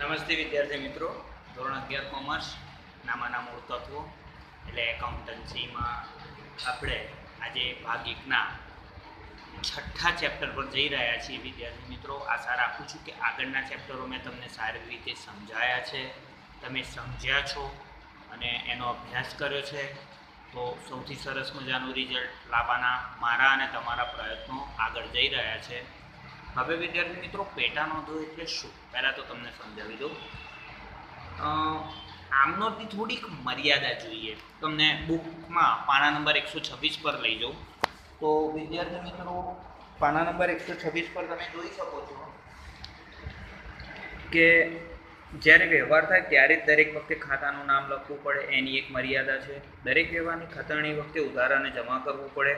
નમસ્તે વિદ્યાર્થી મિત્રો, ધોરણ 11 કોમર્સ નામાના મૂળ તત્વો એટલે એકાઉન્ટન્સીમાં આપણે આજે ભાગ 1ના છઠ્ઠા ચેપ્ટર પર જઈ રહ્યા છીએ. વિદ્યાર્થી મિત્રો, આશા રાખું છું કે આગળના ચેપ્ટરો મેં તમને સારી રીતે સમજાયા છે, તમે સમજ્યા છો અને એનો અભ્યાસ કર્યો છે. તો સૌથી સરસ મજાનું રિઝલ્ટ લાવવાના મારા અને તમારા પ્રયત્નો આગળ જઈ રહ્યા છે. હવે વિદ્યાર્થી મિત્રો, પેટા નોંધો એટલે શું પહેલાં તો તમને સમજાવી દઉં. આમનોંધની થોડીક મર્યાદા જોઈએ. તમને બુકમાં પાના નંબર 126 પર લઈ જાઉં તો વિદ્યાર્થી મિત્રો, પાના નંબર 126 પર તમે જોઈ શકો છો કે જ્યારે વ્યવહાર થાય ત્યારે જ દરેક વખતે ખાતાનું નામ લખવું પડે, એની એક મર્યાદા છે. દરેક વ્યવહારની ખતવણી વખતે ઉધારાને જમા કરવું પડે.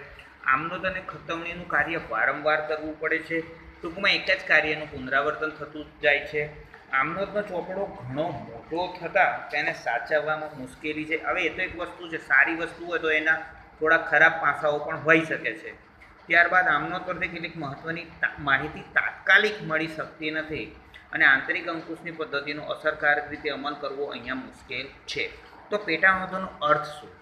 આમનોંધ અને ખતવણીનું કાર્ય વારંવાર કરવું પડે છે. ટૂંકમાં એક જ કાર્યનું પુનરાવર્તન થતું જાય છે. આમનોંધનો ચોપડો ઘણો મોટો થતાં તેને સાચવવામાં મુશ્કેલી છે. હવે એ તો એક વસ્તુ છે, સારી વસ્તુ હોય તો એના થોડા ખરાબ પાસાઓ પણ હોઈ શકે છે. ત્યારબાદ આમનોંધ પરથી કેટલીક મહત્ત્વની માહિતી તાત્કાલિક મળી શકતી નથી અને આંતરિક અંકુશની પદ્ધતિનો અસરકારક રીતે અમલ કરવો અહીંયા મુશ્કેલ છે. તો પેટા નોંધોનો અર્થ શું?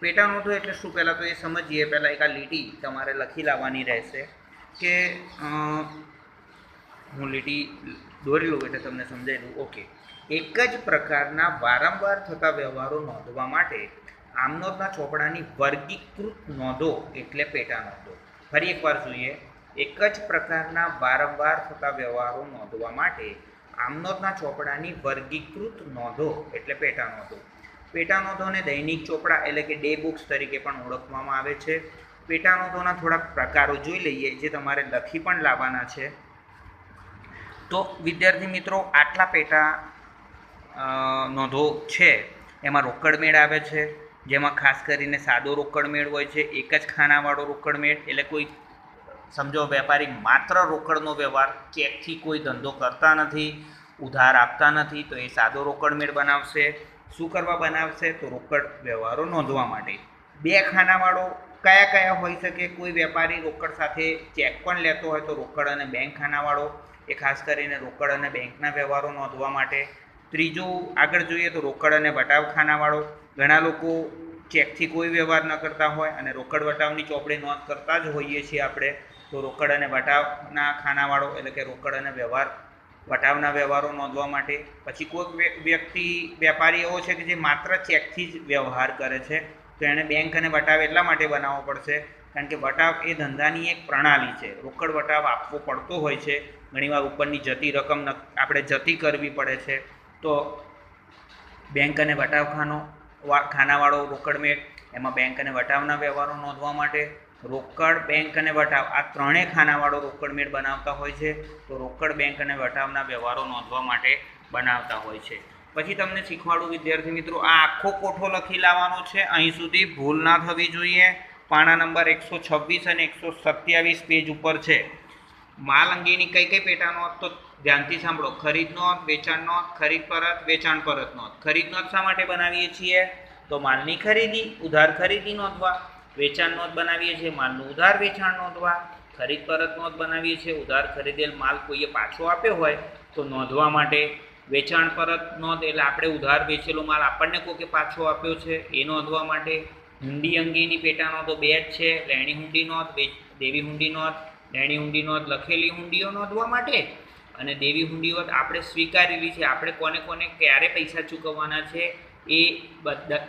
પેટા નોંધો એટલે શું પહેલાં તો એ સમજીએ. પહેલાં એક આ લીટી તમારે લખી લાવવાની રહેશે કે હું લીટી દોરી લઉં એટલે તમને સમજાવી દઉં. ઓકે, એક જ પ્રકારના વારંવાર થતા વ્યવહારો નોંધવા માટે આમનોંધના ચોપડાની વર્ગીકૃત નોંધો એટલે પેટા નોંધો. ફરી એકવાર જોઈએ. એક જ પ્રકારના વારંવાર થતા વ્યવહારો નોંધવા માટે આમનોંધના ચોપડાની વર્ગીકૃત નોંધો એટલે પેટા નોંધો. પેટા નોંધોને દૈનિક ચોપડા એટલે કે ડે બુક્સ તરીકે પણ ઓળખવામાં આવે છે. પેટા નોંધોના થોડાક પ્રકારો જોઈ લઈએ જે તમારે લખી પણ લાવવાના છે. તો વિદ્યાર્થી મિત્રો, આટલા પેટા નોંધો છે. એમાં રોકડમેળ આવે છે, જેમાં ખાસ કરીને સાદો રોકડમેળ હોય છે, એક જ ખાનાવાળો રોકડમેળ એટલે કોઈ સમજો વેપારી માત્ર રોકડનો વ્યવહાર, ચેકથી કોઈ ધંધો કરતા નથી, ઉધાર આપતા નથી, તો એ સાદો રોકડમેળ બનાવશે. શું કરવા બનાવશે? તો રોકડ વ્યવહારો નોંધવા માટે. બે ખાનાવાળો કયા કયા હોઈ શકે? કોઈ વેપારી રોકડ સાથે ચેક પણ લેતો હોય તો રોકડ અને બેંક ખાનાવાળો, એ ખાસ કરીને રોકડ અને બેંકના વ્યવહારો નોંધવા માટે. ત્રીજું આગળ જોઈએ તો રોકડ અને વટાવ ખાનાવાળો. ઘણા લોકો ચેકથી કોઈ વ્યવહાર ન કરતા હોય અને રોકડ વટાવની ચોપડે નોંધ કરતા જ હોઈએ છીએ આપણે, તો રોકડ અને વટાવના ખાનાવાળો એટલે કે રોકડ અને વટાવના વ્યવહારો નોંધવા માટે. પછી કોઈ વ્યક્તિ વેપારી એવો છે કે જે માત્ર ચેકથી જ વ્યવહાર કરે છે, તો એણે બેંક અને વટાવ એટલા માટે બનાવવો પડશે કારણ કે વટાવ એ ધંધાની એક પ્રણાલી છે. રોકડ વટાવ આપવો પડતો હોય છે. ઘણીવાર ઉપરની જતી રકમ આપણે જતી કરવી પડે છે, તો બેંક અને વટાવ ખાનાવાળો રોકડમેળ, એમાં બેંક અને વટાવના વ્યવહારો નોંધવા માટે રોકડ, બેંક અને વટાવ આ ત્રણેય ખાનાવાળો રોકડમેળ બનાવતા હોય છે, તો રોકડ, બેંક અને વટાવના વ્યવહારો નોંધવા માટે બનાવતા હોય છે. પછી તમને શીખવાડું વિદ્યાર્થી મિત્રો, આ આખો કોઠો લખી લાવવાનો છે. અહીં સુધી ભૂલ ના થવી જોઈએ. પાના નંબર 126 અને 127 પેજ ઉપર છે. માલ અંગેની કઈ કઈ પેટા નોંધ? તો ધ્યાનથી સાંભળો. ખરીદ નોંધ, વેચાણ નોંધ, ખરીદ પરત, વેચાણ પરત નોંધ. ખરીદ નોંધ શા માટે બનાવીએ છીએ? તો માલની ખરીદી, ઉધાર ખરીદી નોંધવા. વેચાણ નોંધ બનાવીએ છીએ માલનું ઉધાર વેચાણ નોંધવા. ખરીદ પરત નોંધ બનાવીએ છીએ ઉધાર ખરીદેલ માલ કોઈએ પાછો આપ્યો હોય તો નોંધવા માટે. વેચાણ પરત નોંધ એટલે આપણે ઉધાર વેચેલો માલ આપણને કોકે પાછો આપ્યો છે એ નોંધવા માટે. હુંડી અંગેની પેટા નોંધો બે જ છે. લેણી હુંડી નોંધ, દેવી હુંડી નોંધ. લેણી હુંડી નોંધ લખેલી હુંડીઓ નોંધવા માટે અને દેવી હુંડીઓ આપણે સ્વીકારેલી છે, આપણે કોને કોને ક્યારે પૈસા ચૂકવવાના છે એ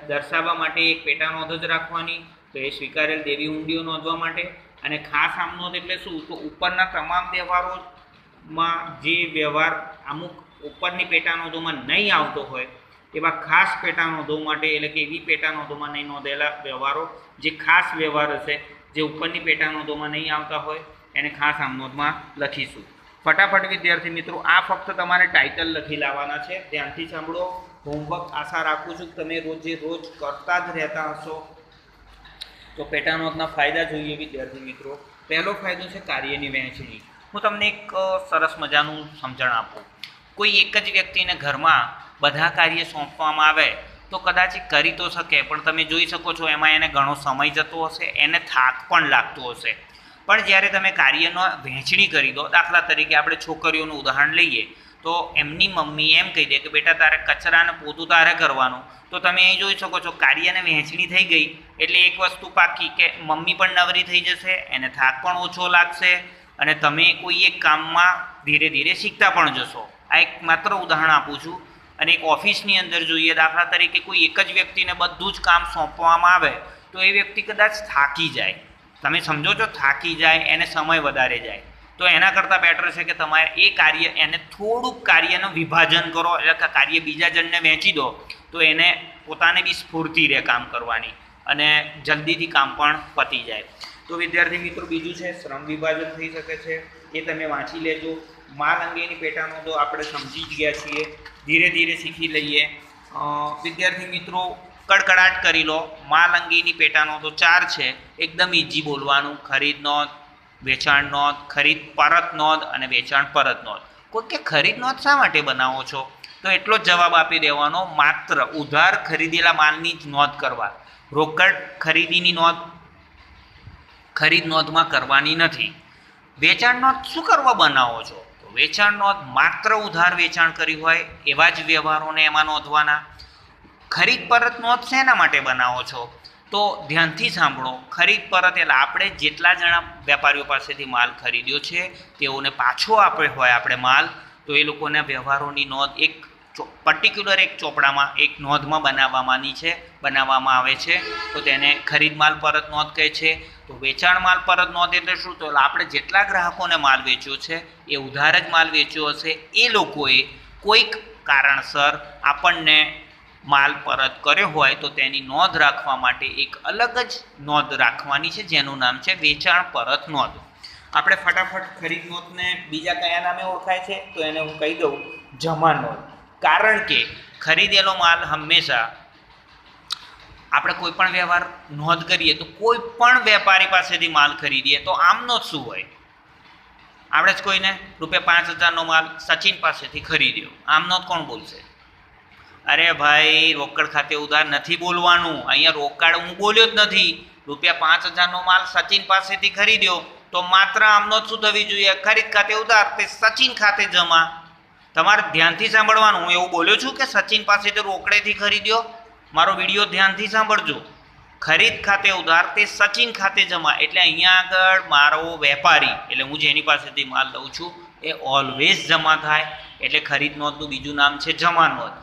દર્શાવવા માટે એક પેટા નોંધ જ રાખવાની. તો એ સ્વીકારેલ દેવી હુંડીઓ નોંધવા માટે. અને ખાસ આમ નોંધ એટલે શું? તો ઉપરના તમામ વ્યવહારોમાં જે વ્યવહાર અમુક ઉપરની પેટા નોંધોમાં નહીં આવતો હોય એવા ખાસ પેટા નોંધો માટે, એટલે કે એવી પેટા નોંધોમાં નહીં નોંધેલા વ્યવહારો જે ખાસ વ્યવહાર હશે, જે ઉપરની પેટા નોંધોમાં નહીં આવતા હોય, એને ખાસ આમ નોંધમાં લખીશું. ફટાફટ વિદ્યાર્થી મિત્રો, આ ફક્ત તમારે ટાઇટલ લખી લાવવાના છે. ધ્યાનથી સાંભળો. હોમવર્ક આશા રાખું છું કે તમે રોજ કરતા જ રહેતા હશો. તો પેટા નોંધના ફાયદા જોઈએ વિદ્યાર્થી મિત્રો. પહેલો ફાયદો છે કાર્યની વહેંચણી. હું તમને એક સરસ મજાનું સમજણ આપું. કોઈ એક જ વ્યક્તિને ઘરમાં બધા કાર્ય સોંપવામાં આવે તો કદાચ કરી તો શકે, પણ તમે જોઈ શકો છો એમાં એને ઘણો સમય જતો હશે, એને થાક પણ લાગતો હશે. પણ જ્યારે તમે કાર્યનો વહેંચણી કરી દો, દાખલા તરીકે આપણે છોકરીઓનું ઉદાહરણ લઈએ તો એમની મમ્મી એમ કહી દે કે બેટા તારે કચરાને પોતું તારે કરવાનું, તો તમે અહીં જોઈ શકો છો કાર્યને વહેંચણી થઈ ગઈ એટલે એક વસ્તુ પાકી કે મમ્મી પણ નવરી થઈ જશે, એને થાક પણ ઓછો લાગશે અને તમે કોઈ એક કામમાં ધીરે ધીરે શીખતા પણ જશો. આ એક માત્ર ઉદાહરણ આપું છું. અને એક ઓફિસની અંદર જોઈએ, દાખલા તરીકે કોઈ એક જ વ્યક્તિને બધું જ કામ સોંપવામાં આવે તો એ વ્યક્તિ કદાચ થાકી જાય. તમે સમજો છો, થાકી જાય, એને સમય વધારે જાય. તો એના કરતાં બેટર છે કે તમારે એ કાર્ય એને થોડુંક કાર્યનું વિભાજન કરો, એટલે કે કાર્ય બીજા જણને વહેંચી દો તો એને પોતાને બી સ્ફૂર્તિ રહે કામ કરવાની અને જલ્દીથી કામ પણ પતી જાય. તો વિદ્યાર્થી મિત્રો બીજું છે શ્રમ વિભાજન થઈ શકે છે, એ તમે વાંચી લેજો. માલ અંગેની પેટાનોંધો આપણે સમજી જ ગયા છીએ, ધીરે ધીરે શીખી લઈએ. વિદ્યાર્થી મિત્રો કડકડાટ કરી લો. માલ અંગેની પેટાનોંધો 4 છે, એકદમ ઇઝી બોલવાનું. ખરીદ નોંધ, વેચાણ નોંધ, ખરીદ પરત નોંધ અને વેચાણ પરત નોંધ. કોઈ કે ખરીદ નોંધ શા માટે બનાવો છો? તો એટલો જ જવાબ આપી દેવાનો, માત્ર ઉધાર ખરીદેલા માલની જ નોંધ કરવા, રોકડ ખરીદીની નોંધ ખરીદ નોંધમાં કરવાની નથી. વેચાણ નોંધ શું કરવા બનાવો છો? તો વેચાણ નોંધ માત્ર ઉધાર વેચાણ કર્યું હોય એવા જ વ્યવહારોને એમાં નોંધવાના. ખરીદ પરત નોંધ શેના માટે બનાવો છો? તો ધ્યાનથી સાંભળો. ખરીદ પરત એટલે આપણે જેટલા જણા વેપારીઓ પાસેથી માલ ખરીદ્યો છે તેઓને પાછો આપ્યો હોય આપણે માલ, તો એ લોકોના વ્યવહારોની નોંધ એક પર્ટિક્યુલર એક ચોપડામાં એક નોંધમાં બનાવવામાં આવે છે. તો તેને ખરીદ માલ પરત નોંધ કહે છે. તો વેચાણ માલ પરત નોંધ એટલે શું? તો આપણે જેટલા ગ્રાહકોને માલ વેચ્યો છે એ ઉધાર જ માલ વેચ્યો હશે, એ લોકોએ કોઈક કારણસર આપણને માલ પરત કર્યો હોય તો તેની નોંધ રાખવા માટે એક અલગ જ નોંધ રાખવાની છે, જેનું નામ છે વેચાણ પરત નોંધ. આપણે ફટાફટ ખરીદ નોંધને બીજા કયા નામે ઓળખાય છે? તો એને હું કહી દઉં, જમા નોંધ. કારણ કે ખરીદેલો માલ હંમેશા આપણે કોઈ પણ વ્યવહાર નોંધ કરીએ તો કોઈ પણ વેપારી પાસેથી માલ ખરીદીએ તો આમનો જ શું હોય? આપણે જ કોઈને ₹5000નો માલ સચિન પાસેથી ખરીદ્યો, આમનો જ કોણ બોલશે? અરે ભાઈ, રોકડ ખાતે ઉધાર નથી બોલવાનું. અહીંયા રોકડ હું બોલ્યો જ નથી. ₹5000નો માલ સચિન પાસેથી ખરીદ્યો તો માત્ર આમનો જ શું થવી જોઈએ? ખરીદ ખાતે ઉધાર, તે સચિન ખાતે જમા. તમારે ધ્યાનથી સાંભળવાનું. હું એવું બોલ્યો છું કે સચિન પાસેથી રોકડેથી ખરીદ્યો? મારો વિડીયો ધ્યાનથી સાંભળજો. ખરીદ ખાતે ઉધાર, તે સચિન ખાતે જમા. એટલે અહીંયા આગળ મારો વેપારી, એટલે હું જેની પાસેથી માલ લઉં છું, એ ઓલવેઝ જમા થાય. એટલે ખરીદ નોંધનું બીજું નામ છે જમા નોંધ.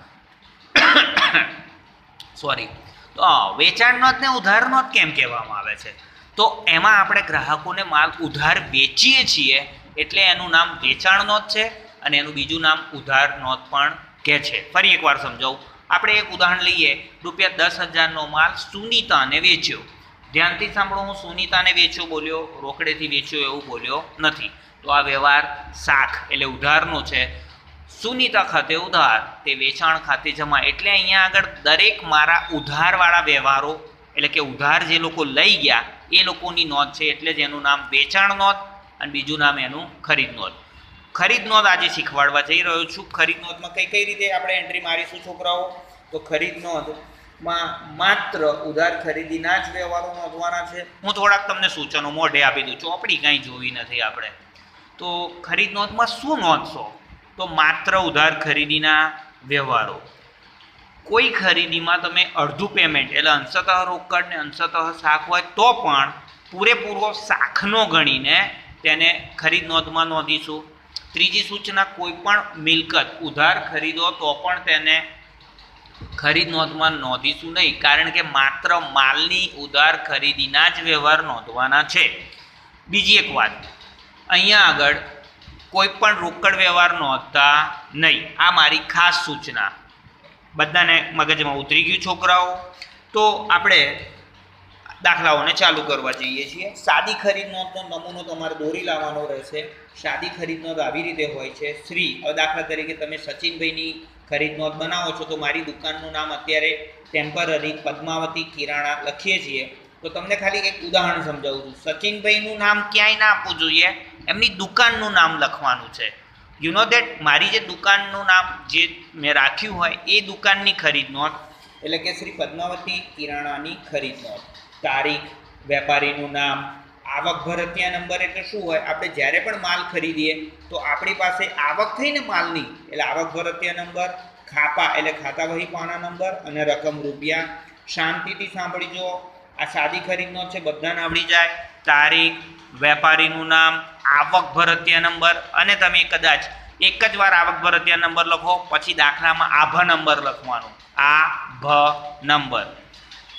સોરી. તો વેચાણ નોંધ ને ઉધાર નોંધ કેમ કહેવામાં આવે છે? તો એમાં આપણે ગ્રાહકોને માલ ઉધાર વેચીએ છીએ એટલે એનું નામ વેચાણ નોંધ છે અને એનું બીજું નામ ઉધાર નોંધ પણ કહે છે. ફરી એકવાર સમજાવું. આપણે એક ઉદાહરણ લઈએ. ₹10,000નો માલ સુનીતાને વેચ્યો. ધ્યાનથી સાંભળો, હું સુનીતાને વેચ્યો બોલ્યો, રોકડેથી વેચ્યો એવું બોલ્યો નથી. તો આ વ્યવહાર શાખ એટલે ઉધારનો છે. સુનીતા ખાતે ઉધાર, તે વેચાણ ખાતે જમા. એટલે અહીંયા આગળ દરેક મારા ઉધારવાળા વ્યવહારો એટલે કે ઉધાર જે લોકો લઈ ગયા એ લોકોની નોંધ છે, એટલે જ એનું નામ વેચાણ નોંધ અને બીજું નામ એનું ખરીદ નોંધ. ખરીદ નોંધ આજે શીખવાડવા જઈ રહ્યો છું. ખરીદ નોંધમાં કઈ રીતે આપણે એન્ટ્રી મારીશું છોકરાઓ? તો ખરીદ નોંધમાં માત્ર ઉધાર ખરીદીના જ વ્યવહારો નોંધવાના છે. હું થોડાક તમને સૂચનો મોઢે આપી દઉં, ચોપડી કાંઈ જોવી નથી આપણે. તો ખરીદ નોંધમાં શું નોંધશો? તો માત્ર ઉધાર ખરીદીના વ્યવહારો. કોઈ ખરીદીમાં તમે અડધું પેમેન્ટ એટલે અંશતઃ રોકડ ને અંશતઃ શાખ હોય તો પણ પૂરેપૂરો શાખનો ગણીને તેને ખરીદ નોંધમાં નોંધીશું. ત્રીજી સૂચના, કોઈ પણ મિલકત ઉધાર ખરીદો તો પણ તેને ખરીદ નોંધમાં નોંધીશું નહીં, કારણ કે માત્ર માલની ઉધાર ખરીદીના જ વ્યવહાર નોંધવાના છે. બીજી એક વાત, અહીંયા આગળ કોઈ પણ રોકડ વ્યવહાર નોંધતા નહીં. આ મારી ખાસ સૂચના. બધાને મગજમાં ઉતરી ગયું છોકરાઓ? તો આપણે દાખલાઓને ચાલુ કરવા જઈએ છીએ. સાદી ખરીદ નોંધનો નમૂનો તમારે દોરી લાવવાનો રહેશે. સાદી ખરીદ નોંધ આવી રીતે હોય છે. શ્રી, હવે દાખલા તરીકે તમે સચિનભાઈની ખરીદ નોંધ બનાવો છો તો મારી દુકાનનું નામ અત્યારે ટેમ્પરરી પદ્માવતી કિરાણા લખીએ છીએ. તો તમને ખાલી એક ઉદાહરણ સમજાવું છું. સચિનભાઈનું નામ ક્યાંય ના આપવું જોઈએ, એમની દુકાનનું નામ લખવાનું છે. યુ નો દેટ, મારી જે દુકાનનું નામ જે મેં રાખ્યું હોય એ દુકાનની ખરીદ નોંધ એટલે કે શ્રી પદ્માવતી કિરાણાની ખરીદ નોંધ. તારીખ, વેપારીનું નામ, આવક ભરતિયા નંબર એટલે શું હોય? આપણે જ્યારે પણ માલ ખરીદીએ તો આપણી પાસે આવક થઈને માલની એટલે આવક ભરતિયા નંબર, ખાપા એટલે ખાતા વહી પાના નંબર અને રકમ રૂપિયા. શાંતિથી સાંભળી જુઓ, આ સાદી ખરીદનો છે, બધાને આવડી જાય. તારીખ, વેપારીનું નામ, આવક ભરતિયા નંબર અને તમે કદાચ એક જ વાર આવક ભરતિયા નંબર લખો પછી દાખલામાં આભ નંબર લખવાનો. આભ નંબર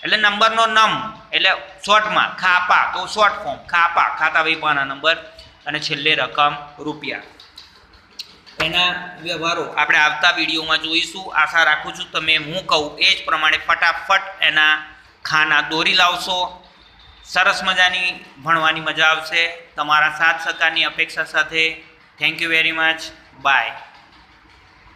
એટલે નંબરનો નમ એટલે શોર્ટમાં, ખાપા તો શોર્ટ ફોર્મ ખાપા ખાતા વેપારના નંબર અને છેલ્લે રકમ રૂપિયા. એના વ્યવહારો આપણે આવતા વિડીયોમાં જોઈશું. આશા રાખું છું તમે હું કહું એ જ પ્રમાણે ફટાફટ એના ખાના દોરી લાવશો. સરસ મજાની ભણવાની મજા આવશે. તમારા સાથ સહકારની અપેક્ષા સાથે thank you very much. By.